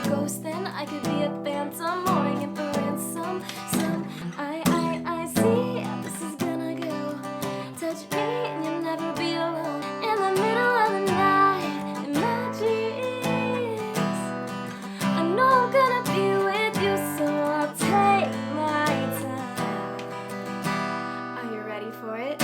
ghost, then I could be a phantom, owing it for ransom. I see how this is gonna go. Touch me and you'll never be alone. In the middle of the night, in my dreams, I know I'm gonna be with you, so I'll take my time. Are you ready for it?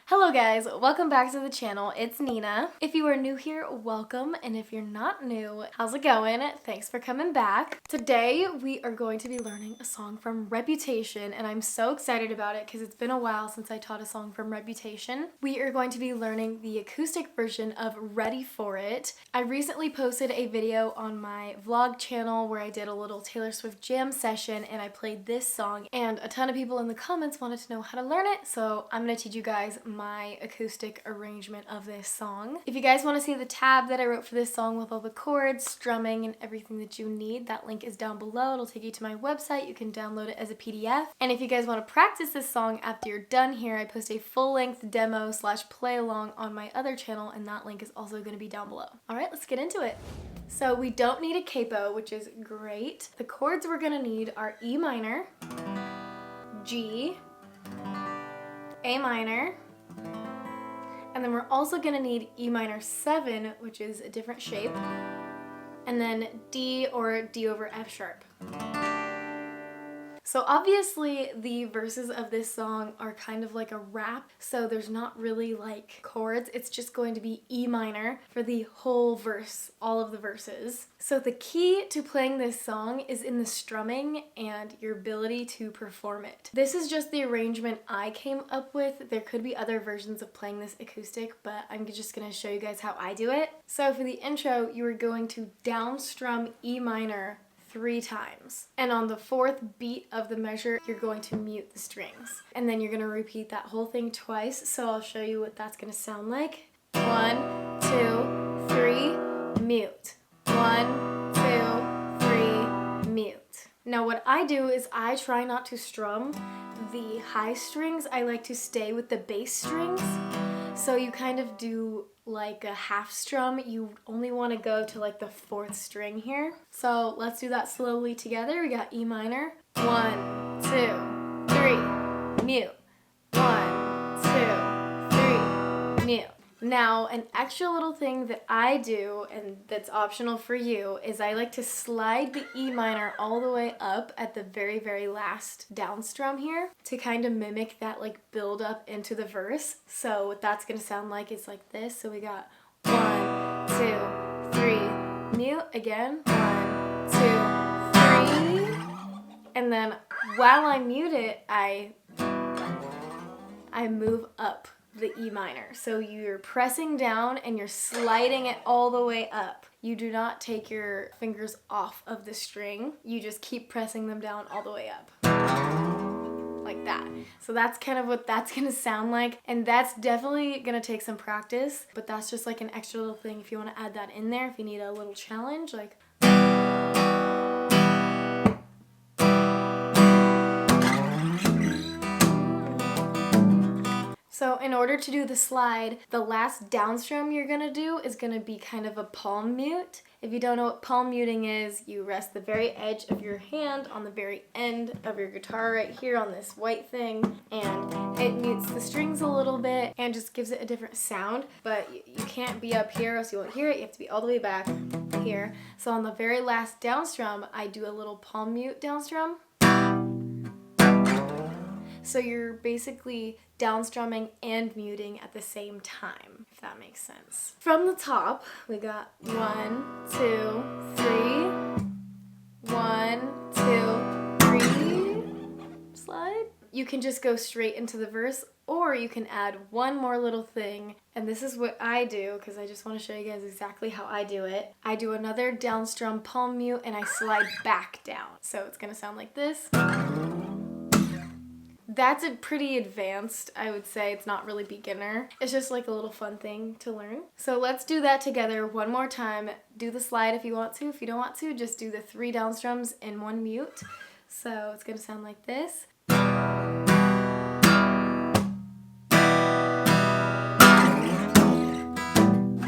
Hello guys, welcome back to the channel. It's Nina. If you are new here, welcome, and if you're not new, how's it going? Thanks for coming back. Today we are going to be learning a song from Reputation, and I'm so excited about it because it's been a while since I taught a song from Reputation. We are going to be learning the acoustic version of Ready For It. I recently posted a video on my vlog channel where I did a little Taylor Swift jam session and I played this song, and a ton of people in the comments wanted to know how to learn it, so I'm going to teach you guys my acoustic arrangement of this song. If you guys want to see the tab that I wrote for this song with all the chords, strumming, and everything that you need, that link is down below. It'll take you to my website. You can download it as a PDF. And if you guys want to practice this song after you're done here, I post a full-length demo / play along on my other channel, and that link is also going to be down below. All right, let's get into it. So we don't need a capo, which is great. The chords we're going to need are E minor, G, A minor, and then we're also gonna need E minor 7, which is a different shape, and then D or D over F sharp. So obviously the verses of this song are kind of like a rap, so there's not really like chords. It's just going to be E minor for the whole verse, all of the verses. So the key to playing this song is in the strumming and your ability to perform it. This is just the arrangement I came up with. There could be other versions of playing this acoustic, but I'm just gonna show you guys how I do it. So for the intro, you are going to down strum E minor 3 times. And on the 4th beat of the measure, you're going to mute the strings. And then you're gonna repeat that whole thing twice, so I'll show you what that's gonna sound like. 1, 2, 3, mute. 1, 2, 3, mute. Now what I do is I try not to strum the high strings. I like to stay with the bass strings. So you kind of do like a half strum. You only want to go to like the 4th string here. So let's do that slowly together. We got E minor. 1, 2, 3, mute. 1, 2, 3, mute. Now, an extra little thing that I do, and that's optional for you, is I like to slide the E minor all the way up at the very, very last down strum here to kind of mimic that like build up into the verse. So what that's gonna sound like is like this. So we got 1, 2, 3, mute again. 1, 2, 3. And then while I mute it, I move up the E minor. So you're pressing down and you're sliding it all the way up. You do not take your fingers off of the string. You just keep pressing them down all the way up. Like that. So that's kind of what that's gonna sound like. And that's definitely gonna take some practice, but that's just like an extra little thing if you wanna add that in there, if you need a little challenge, like. So in order to do the slide, the last down strum you're gonna do is gonna be kind of a palm mute. If you don't know what palm muting is, you rest the very edge of your hand on the very end of your guitar right here on this white thing, and it mutes the strings a little bit and just gives it a different sound, but you can't be up here or else you won't hear it. You have to be all the way back here. So on the very last down strum, I do a little palm mute down strum. So you're basically down strumming and muting at the same time, if that makes sense. From the top, we got 1, 2, 3. 1, 2, 3. Slide. You can just go straight into the verse, or you can add one more little thing. And this is what I do, because I just want to show you guys exactly how I do it. I do another down strum palm mute and I slide back down. So it's gonna sound like this. That's a pretty advanced, I would say. It's not really beginner. It's just like a little fun thing to learn. So let's do that together one more time. Do the slide if you want to. If you don't want to, just do the 3 down strums in 1 mute. So it's gonna sound like this.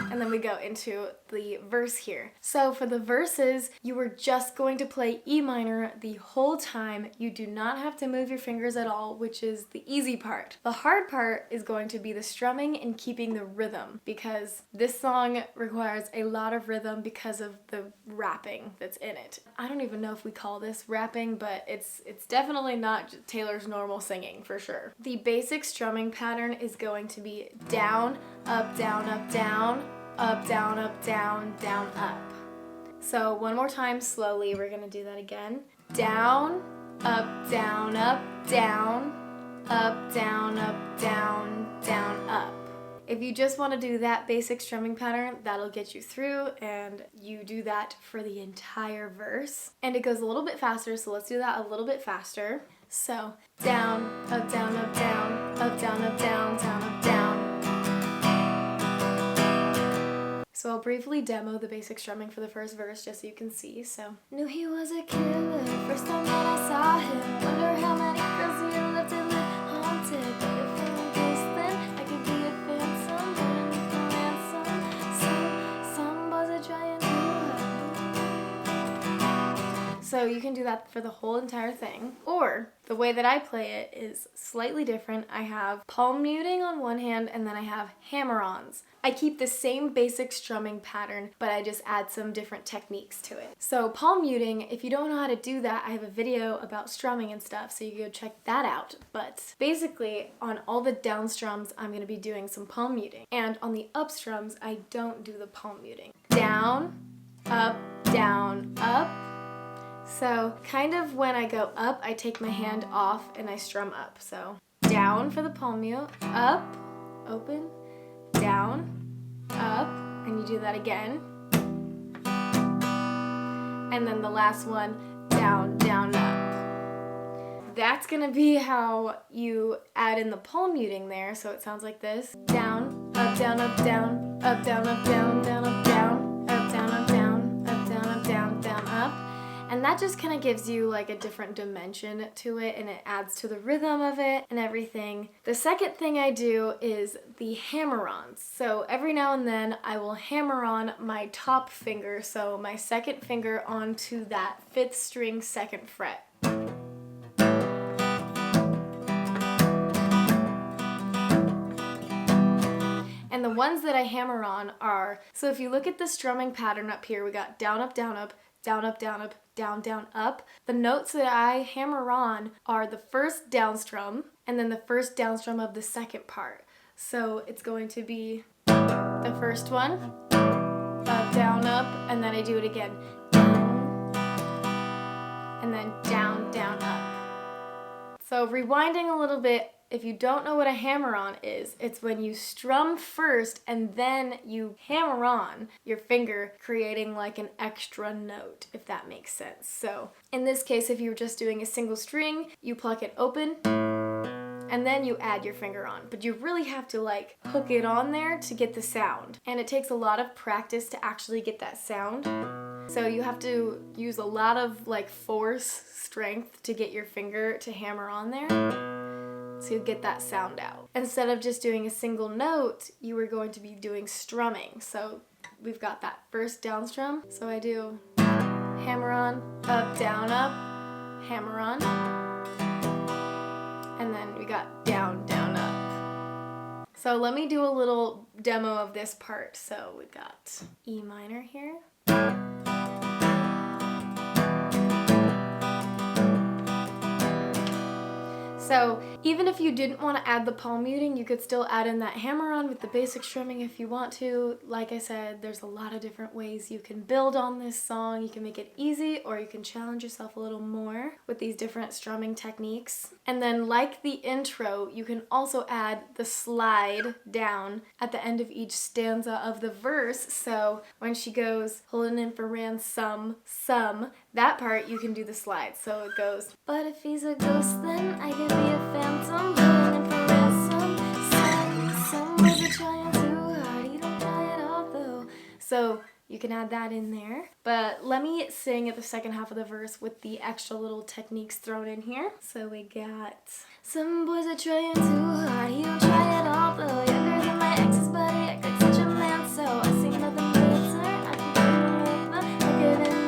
And then we go into the verse here. So for the verses, you are just going to play E minor the whole time. You do not have to move your fingers at all, which is the easy part. The hard part is going to be the strumming and keeping the rhythm, because this song requires a lot of rhythm because of the rapping that's in it. I don't even know if we call this rapping, but it's definitely not Taylor's normal singing for sure. The basic strumming pattern is going to be down, up, down, up, down, up, down, up, down, down, up. So one more time slowly, we're gonna do that again. Down, up, down, up, down, up, down, up, down, down, up. If you just want to do that basic strumming pattern, that'll get you through, and you do that for the entire verse. And it goes a little bit faster, so let's do that a little bit faster. So down, up, down, up, down, up, down, up, down, down, up, down. So I'll briefly demo the basic strumming for the first verse just so you can see. So, knew he was a killer, first time that I saw him. Wonder how many girls he left and live haunted. But if I'm a ghost, then I could be a phantom, running for ransom. Some boys are trying to. So you can do that for the whole entire thing. Or the way that I play it is slightly different. I have palm muting on one hand, and then I have hammer-ons. I keep the same basic strumming pattern, but I just add some different techniques to it. So palm muting, if you don't know how to do that, I have a video about strumming and stuff, so you can go check that out. But basically, on all the down strums, I'm going to be doing some palm muting. And on the up strums, I don't do the palm muting. Down, up, down, up. So kind of when I go up, I take my hand off and I strum up. So down for the palm mute, up, open, down, up, and you do that again. And then the last one, down, down, up. That's gonna be how you add in the palm muting there, so it sounds like this. Down, up, down, up, down, up, down, up, down, down, up, down, up, down, up, down, up, down, up, down, down, up. And that just kind of gives you like a different dimension to it, and it adds to the rhythm of it and everything. The second thing I do is the hammer-ons. So every now and then I will hammer on my top finger, so my second finger onto that 5th string 2nd fret. And the ones that I hammer on are, so if you look at the strumming pattern up here, we got down, up, down, up, down, up, down, up, down, down, up. The notes that I hammer on are the first down strum and then the first down strum of the second part. So it's going to be the first one, up, down, up, and then I do it again. Down, and then down, down, up. So rewinding a little bit, if you don't know what a hammer-on is, it's when you strum first and then you hammer on your finger, creating like an extra note, if that makes sense. So in this case, if you were just doing a single string, you pluck it open and then you add your finger on. But you really have to like hook it on there to get the sound. And it takes a lot of practice to actually get that sound. So you have to use a lot of like force, strength to get your finger to hammer on there. So you get that sound out. Instead of just doing a single note, you are going to be doing strumming. So we've got that first down strum. So I do hammer on, up, hammer on. And then we got down, down, up. So let me do a little demo of this part. So we've got E minor here. So even if you didn't want to add the palm muting, you could still add in that hammer-on with the basic strumming if you want to. Like I said, there's a lot of different ways you can build on this song. You can make it easy, or you can challenge yourself a little more with these different strumming techniques. And then like the intro, you can also add the slide down at the end of each stanza of the verse. So when she goes, holding in for ransom, that part you can do the slide. So it goes, but if he's a ghost, then I could be a phantom, holding in for ransom. Some boys are trying too hard, he don't try it all though. So you can add that in there. But let me sing at the second half of the verse with the extra little techniques thrown in here. So we got, some boys are trying too hard, he don't try at all though. Younger than my ex's buddy, act like such a man, so I see nothing better. I can look at him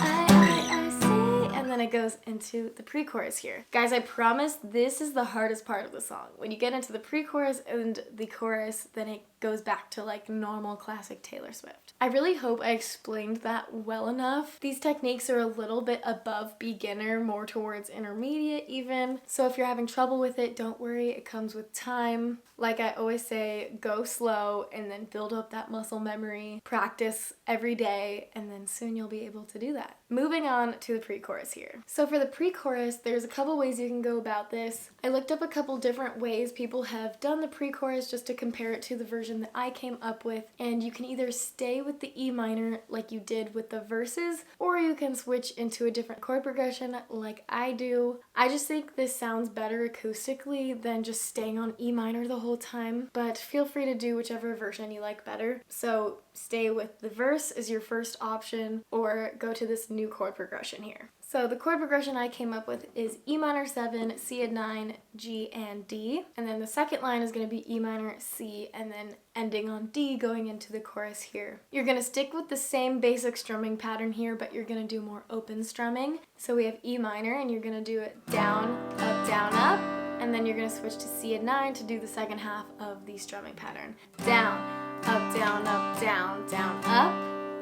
I see. And then it goes into the pre-chorus here. Guys, I promise this is the hardest part of the song. When you get into the pre-chorus and the chorus, then it goes back to like normal classic Taylor Swift. I really hope I explained that well enough. These techniques are a little bit above beginner, more towards intermediate even. So if you're having trouble with it, don't worry, it comes with time. Like I always say, go slow and then build up that muscle memory. Practice every day and then soon you'll be able to do that. Moving on to the pre-chorus here. So for the pre-chorus, there's a couple ways you can go about this. I looked up a couple different ways people have done the pre-chorus just to compare it to the version that I came up with, and you can either stay with the E minor like you did with the verses, or you can switch into a different chord progression like I do. I just think this sounds better acoustically than just staying on E minor the whole time, but feel free to do whichever version you like better. So stay with the verse as your first option, or go to this new chord progression here. So the chord progression I came up with is E minor 7, C add 9, G, and D. And then the second line is going to be E minor, C, and then ending on D going into the chorus here. You're going to stick with the same basic strumming pattern here, but you're going to do more open strumming. So we have E minor, and you're going to do it down, up, and then you're going to switch to C add 9 to do the second half of the strumming pattern. Down, up, down, up,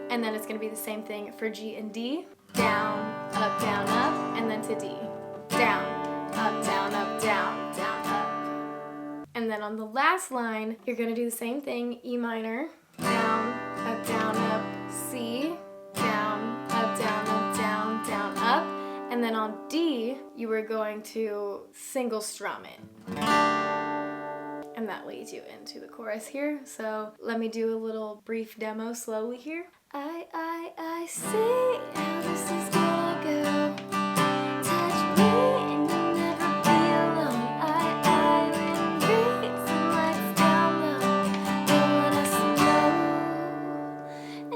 and then it's going to be the same thing for G and D. Down, up, and then to D. Down, up, down, up. And then on the last line, you're going to do the same thing, E minor, down, up, C, down, up, up. And then on D, you were going to single strum it. And that leads you into the chorus here. So let me do a little brief demo slowly here. I see how this is gonna go. Touch me and you'll never be alone. I will breathe some lights down low. Don't let us know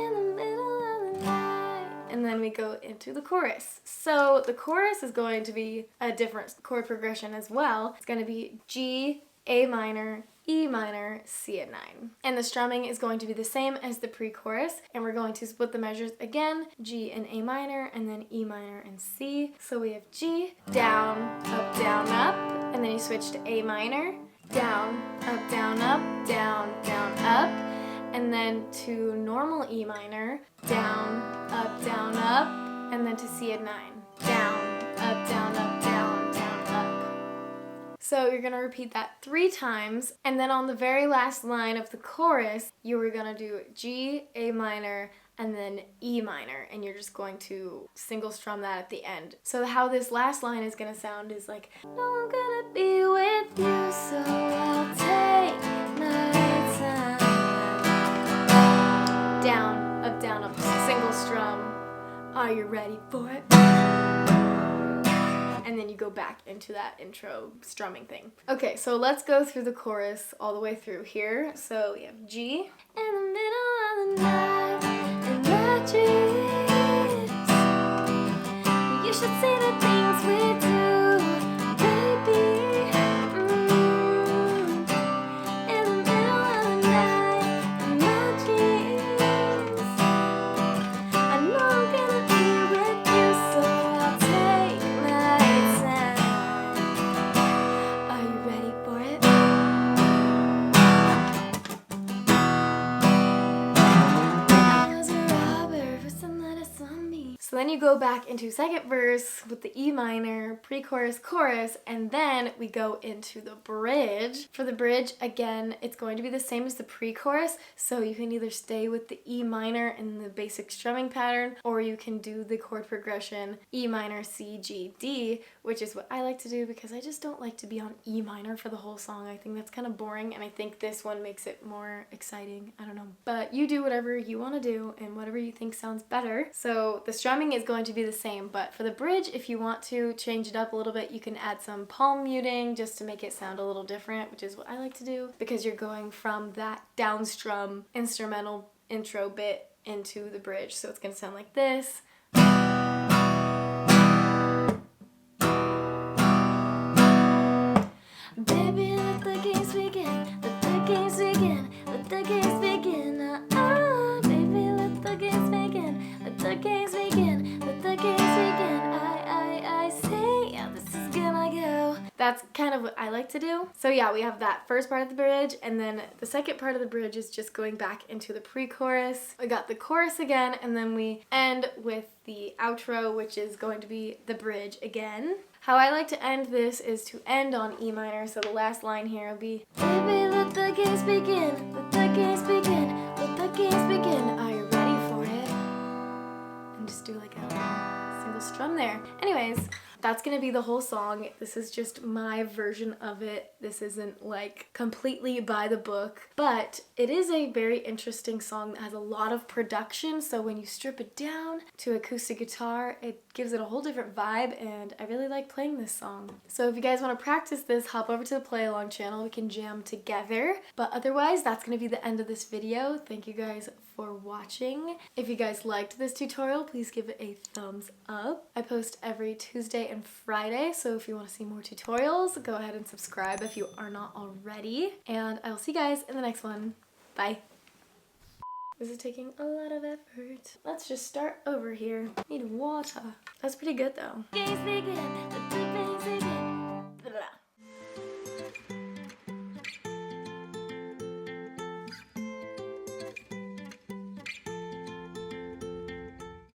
in the middle of the night. And then we go into the chorus. So the chorus is going to be a different chord progression as well. It's going to be G, A minor, E minor, C add 9. And the strumming is going to be the same as the pre-chorus, and we're going to split the measures again, G and A minor, and then E minor and C. So we have G, down, up, and then you switch to A minor, down, up, up, and then to normal E minor, down, up, and then to C add 9, down, up, up. So you're going to repeat that 3 times, and then on the very last line of the chorus, you were going to do G, A minor, and then E minor, and you're just going to single strum that at the end. So how this last line is going to sound is like, no, I'm going to be with you, so I'll take my time. Down, up, single strum. Are you ready for it? And then you go back into that intro strumming thing. Okay, so let's go through the chorus all the way through here. So we have G. In the middle of the night, in my dreams, you should see the things we do, baby. In the middle of the night, in my dreams, I know I'm gonna be with you, so I'll take my time. Are you ready for it? I was a robber for some lettuce on me. So then you go back into second verse with the E minor, pre-chorus, chorus, and then we go into the bridge. For the bridge, again, it's going to be the same as the pre-chorus, so you can either stay with the E minor in the basic strumming pattern, or you can do the chord progression E minor, C, G, D, which is what I like to do because I just don't like to be on E minor for the whole song. I think that's kind of boring, and I think this one makes it more exciting. I don't know. But you do whatever you want to do and whatever you think sounds better. So the strumming is going to be the same, but for the bridge, if you want to change it up a little bit, you can add some palm muting just to make it sound a little different, which is what I like to do, because you're going from that down strum instrumental intro bit into the bridge. So it's gonna sound like this. Baby, let the games begin, let the games begin, let the games begin. Baby, let the games begin, let the games begin, let the games begin. I say, yeah, this is gonna go. That's kind of what I like to do. So yeah, we have that first part of the bridge, and then the second part of the bridge is just going back into the pre-chorus. We got the chorus again, and then we end with the outro, which is going to be the bridge again. How I like to end this is to end on E minor, so the last line here will be, baby, let the games begin, let the games begin, let the games begin. Are you ready for it? And just do like a single strum there. Anyways, that's gonna be the whole song. This is just my version of it. This isn't like completely by the book, but it is a very interesting song that has a lot of production. So when you strip it down to acoustic guitar, it gives it a whole different vibe, and I really like playing this song. So if you guys want to practice this, hop over to the play along channel. We can jam together. But otherwise, that's gonna be the end of this video. Thank you guys for watching. If you guys liked this tutorial, please give it a thumbs up. I post every Tuesday and Friday, so if you want to see more tutorials, go ahead and subscribe if you are not already. And I will see you guys in the next one. Bye. This is taking a lot of effort. Let's just start over here. Need water. That's pretty good though.